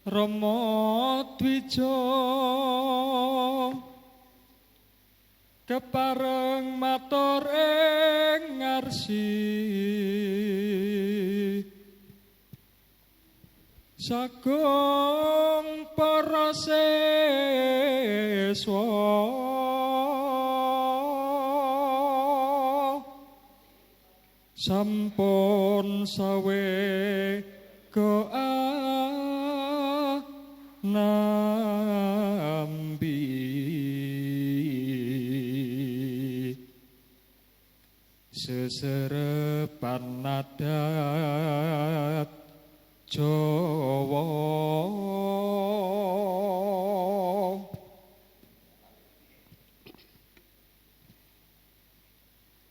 Rama Dwija kepareng matur ing ngarsi sagung para siswa sampun sawe nambi seserepan adat Jawa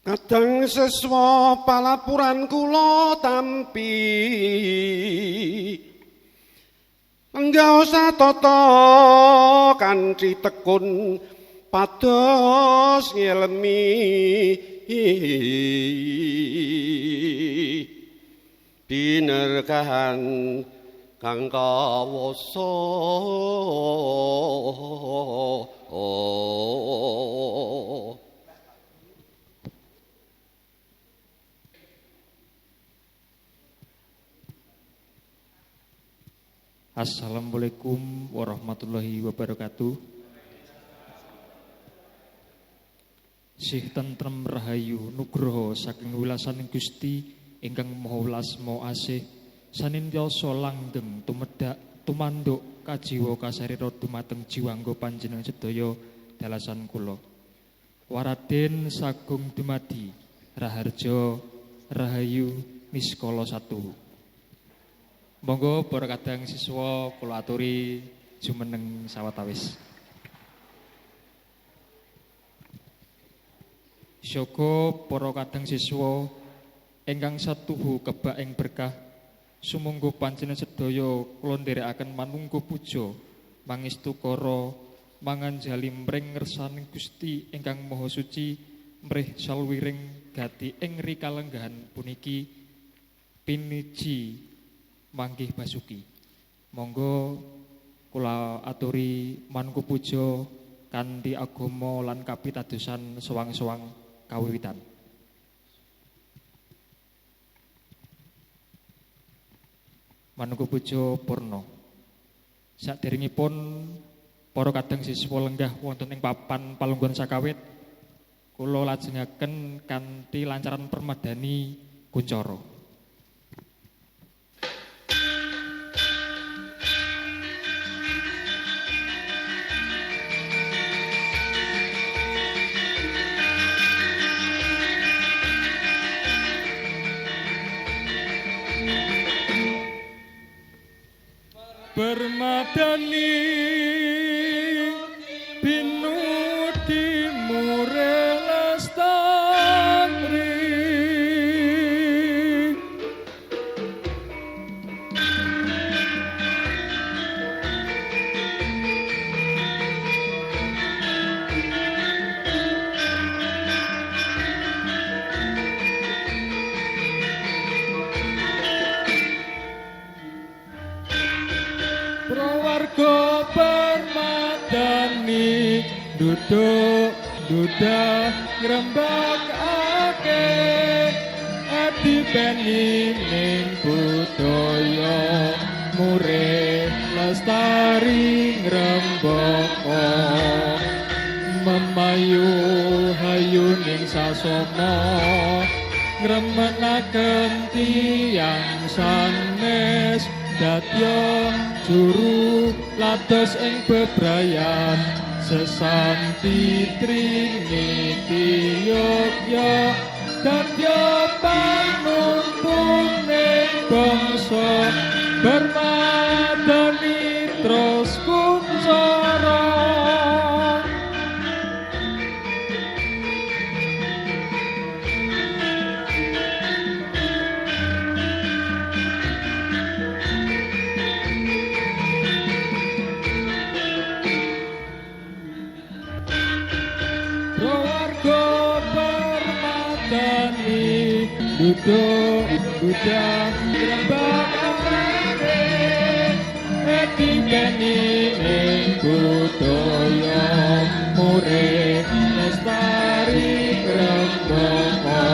kadang seswa palapuran kula tampi enggaosa tata kanthi tekun pados ngelemi binerkahan kang kawasa Assalamualaikum warahmatullahi wabarakatuh. Sih tentrem rahayu nugroho saking wilasaning Gusti ingkang Maha Welas Maha Asih sanindasa langgeng tumedhak tumanduk kajiwa kasarira dumateng jiwangga panjenengan sedaya dalasan kula. Waraden sagung dumadi raharja rahayu niskala satu. Monggo para kadang siswa kula aturi jumeneng sawetawis. Syukur para kadang siswa ingkang satuhu kebak ing berkah sumangga panjenengan sedaya kula nderekaken manungga puja mangestu kara manganjali mring ngersaning Gusti ingkang Maha Suci mrih salwiring gati ing rikalenggahan puniki piniji manggih basuki. Monggo kula aturi manungga puja kanthi agama lan kapitadosan sewang-sewang kawiwitan. Manungga puja purna. Saderengipun para kadang siswa lenggah wonten ing papan palungguhan sakawit kula lajengaken kanthi lancaran permadani kuncara. Permadani binudi mure lestari prawarga permadani duduk dudah ngrembakake adipeni ning budaya mure lestari ngrembaka memayu hayu ning sasana ngremenaken tiyang sanes dadya juru lados ing bebrayan sesanti triniti yogya dadya panuntun ing bangsa bermadani terus kuncara. Duduk, dudah, nyekseni ing budaya murid lestari grembaka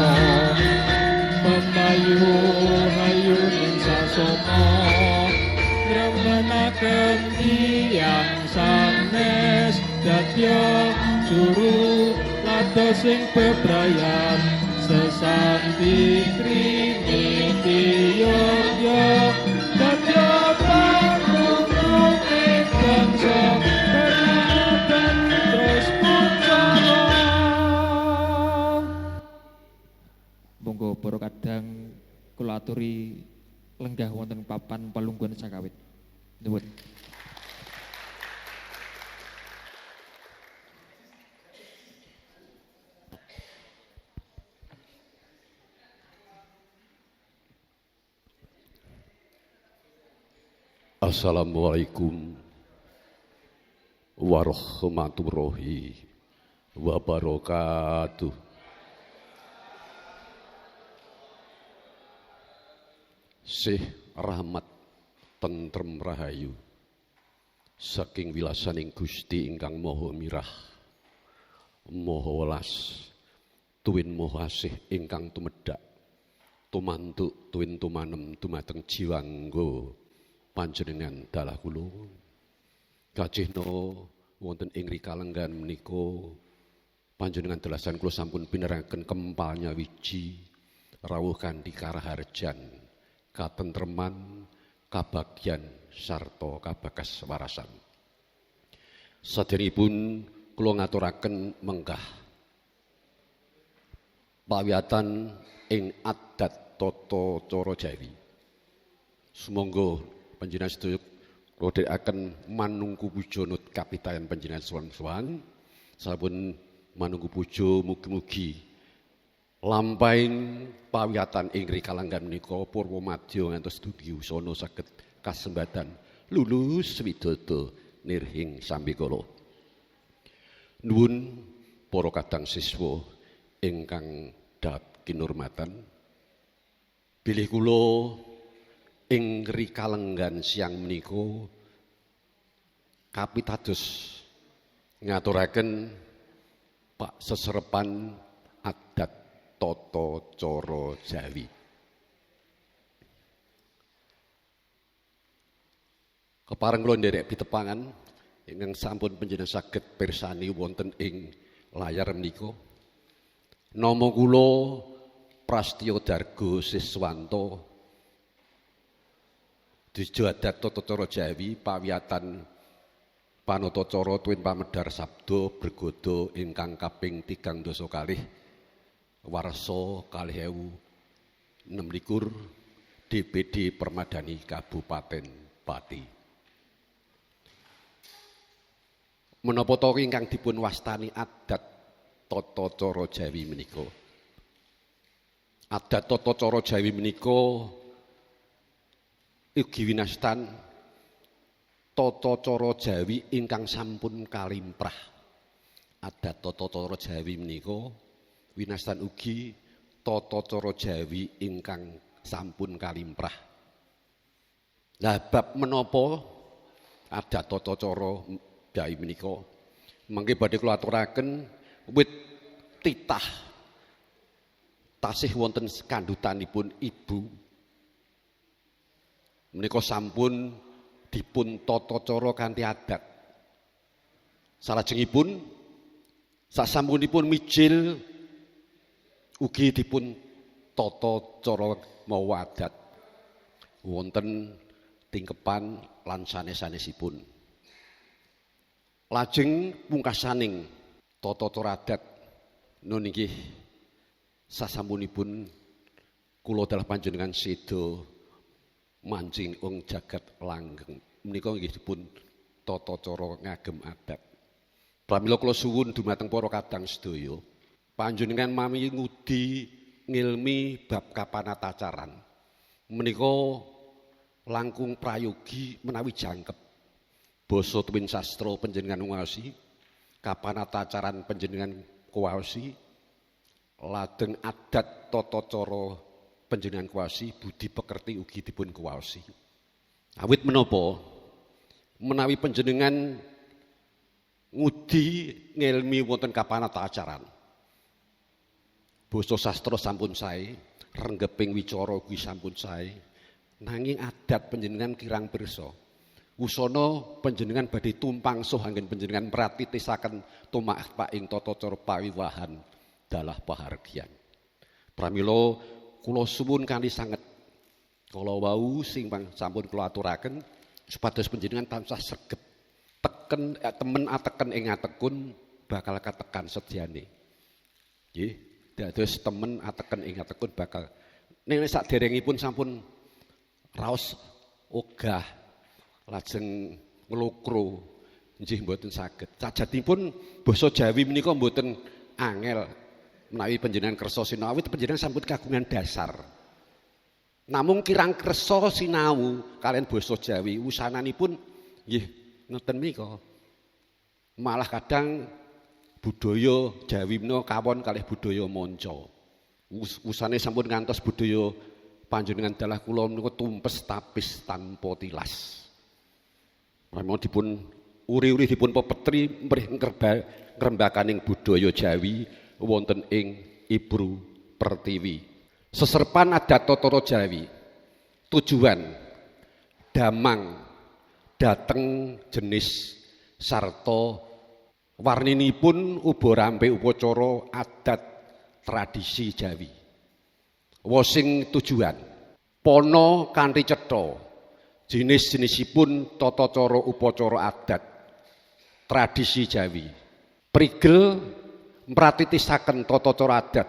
pembayu hayu ing sasana ngremenaken tiyang sanes dadya juru lados sing bebrayan sesanti triniti yogya dadya panunung ing bangsa peradaban terus puncara. Monggo para kadang kula aturi lenggah wonten papan palungguhan sakawit. Nuwun. Assalamualaikum warahmatullahi wabarakatuh. Sih rahmat tentrem rahayu saking wilasaning Gusti ingkang Maha Mirah Maha Welas tuwin Maha Asih ingkang tumedhak tumantuk tuwin tumanem dumateng jiwangga panjenengan dalah kula kajihna wonten ing rikalenggan menika panjenengan dalasan kula sampun pineraken kempalnya wiji rawuh kanthi karaharjan katentreman kabagyan sarta kabagas warasan saderengipun kula ngaturaken menggah pawiyatan ing adat tata cara Jawi sumangga panjenengan sedaya kula dherekaken manungku puja nut kapitayan panjenengan sowan-sowan sampun manungku puja mugi-mugi lampahing pawiyatan ing rikalenggan menika purwa madya ngantos dugi usana saged kasembadan lulus widodha nirhing sambikala. Nuwun para kadang siswa ingkang dahat kinurmatan bilih kula ing rikalenggan siang menika kapitados ngaturaken Pak seserepan adat tata cara Jawi. Kepareng kula nderek pitepangan ingkang sampun panjenengan saged pirsani wonten ing layar menika. Nama kula Prastya Dargo Siswanto Dija adat tata cara Jawi pawiyatan panatacara tuwin pamedhar sabda bergodo ingkang kaping 3 kalih warsa 2026 DPD Permadani Kabupaten Pati. Menapa ta ingkang dipun wastani adat tata cara Jawi menika? Adat tata cara Jawi menika ugi winastan tata cara Jawi ingkang sampun kalimprah. Adat tata cara Jawi menika winastan ugi tata cara Jawi ingkang sampun kalimprah. Lah bab menapa adat tata cara Jawi menika mangke badhe kula aturaken wit titah tasih wonten kandhutanipun ibu menika sampun dipun tata cara kanthi adat. Salajengipun sasampunipun mijil ugi dipun tata cara mawa adat wonten tingkepan lan sanes-sanesipun. Lajeng pungkasaning tata cara adat nun inggih sasampunipun kula dalah panjenengan seda mancing ing jagat langgeng menika nggih dipun tata cara ngagem adat. Pramila kula suwun dumateng para kadang sedaya panjenengan mami ngudi ngilmi bab kapanatacaran menika langkung prayogi menawi jangkep basa tuwin sastra panjenengan nguwaosi kapanatacaran panjenengan kuwaosi lajeng adat tata cara panjenengan kuwaosi budi pekerti ugi dipun kuwaosi. Awit menapa menawi panjenengan ngudi ngelmi wonten kapanata acaran. Basa sastra sampun sae, renggeping wicara kuwi sampun sae, nanging adat panjenengan kirang pirsa. Wusana panjenengan badhe tumpangsuh anggen panjenengan mratitisaken tumapak ing tata cara pawiwahan dalah pahargyan. Pramila kula suwun kanthi sanget kala wau sing sampun kula aturaken supados panjenengan tansah sregep teken temen ateken ing atekun bakal katekan sedyane. Nggih, dados temen ateken ing atekun bakal ning saderengipun sampun raos ogah lajeng nglokro nggih mboten saged. Sajatipun basa Jawi menika mboten angel menawi panjenengan kersa sinau awit panjenengan sampun kagungan dasar. Namung kirang kersa sinau kalian basa Jawi wusananipun nggih ngoten menika. Malah kadang budaya Jawi menika kawon kalih budaya manca. Usane sampun ngantos budaya panjenengan dalah kula menika tumpes tapis tanpa tilas. Mula dipun uri-uri dipun pepetri mrih ngrembakaning budaya Jawi wonten ing Ibru Pertiwi. Seserpan adat totoro Jawi. Tujuan damang dateng jenis sarta warninipun uba rampe upacara adat tradisi Jawi. Wosing tujuan pono kanthi cetha jenis-jenisipun tata cara upacara adat tradisi Jawi. Prigel mratitisaken tata cara adat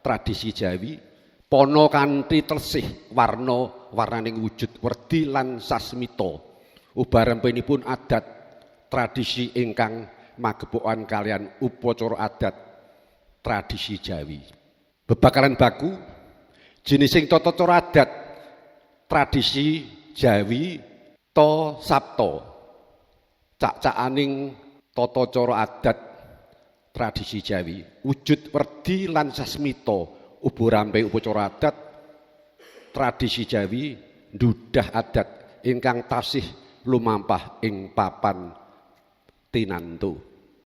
tradisi Jawi pono kanthi tresih warna-warnaning wujud werdi lan sasmita. Ubarempenipun adat tradisi ingkang magebokan kalian upacara adat tradisi Jawi. Bebakalan baku jenising tata cara adat tradisi Jawi to sapto cak-cakaning tata cara adat tradisi Jawi wujud werdi lan sasmita uba rampe upacara adat tradisi Jawi ndudah adat ingkang tasih lumampah ing papan tinantu.